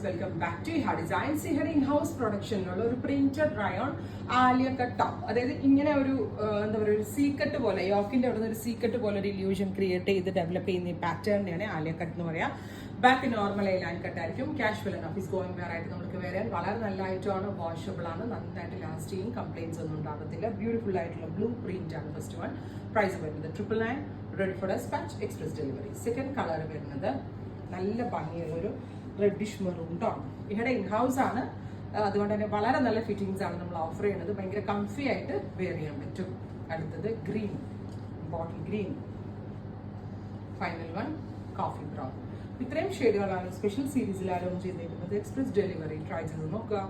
Welcome back to Iha designs. ഇഹയുടെ in house പ്രൊഡക്ഷനിലുള്ള ഒരു printed rayon Alia cut top. അതായത് ഇങ്ങനെ ഒരു എന്താ പറയുക, ഒരു സീക്കട്ട് പോലെ, യോക്കിന്റെ അവിടെ നിന്ന് ഒരു സീക്കട്ട് പോലെ ഒരു ഇല്യൂഷൻ ക്രിയേറ്റ് ചെയ്ത് ഡെവലപ്പ് ചെയ്യുന്ന ഈ പാറ്റേണിനെയാണ് ആലിയ കട്ട് എന്ന് പറയാം. ബാക്ക് നോർമൽ ലൈൻ കട്ട് ആയിരിക്കും. Casual and office going wear ആയിട്ട് നമുക്ക് വേറെ വളരെ നല്ല ഐറ്റമാണ്, വാഷബിൾ ആണ്, നന്നായിട്ട് ലാസ്റ്റ് ചെയ്യും, കംപ്ലൈൻസ് ഒന്നും ഉണ്ടാകത്തില്ല. ബ്യൂട്ടിഫുൾ ആയിട്ടുള്ള ബ്ലൂ പ്രിന്റ് ആണ് ഫസ്റ്റ് വൺ. പ്രൈസ് വരുന്നത് 999, ready for despatch, express delivery. Second colour വരുന്നത് നല്ല ഭംഗിയുള്ളൊരു റെഡിഷ് മെറൂൺ ടോൺ. ഇവിടെ ഇൻഹൗസ് ആണ്, അതുകൊണ്ട് തന്നെ വളരെ നല്ല ഫിറ്റിംഗ്സ് ആണ് നമ്മൾ ഓഫർ ചെയ്യുന്നത്. ഭയങ്കര കംഫി ആയിട്ട് വെയർ ചെയ്യാൻ പറ്റും. അടുത്തത് green, bottle green. Final one coffee brown. ഇത്രയും ഷെയ്ഡുകളാണ് സ്പെഷ്യൽ സീരീസിൽ അലോൺ ചെയ്തിരിക്കുന്നത്. എക്സ്പ്രസ് ഡെലിവറി ട്രൈ ചെയ്ത് നോക്കുക.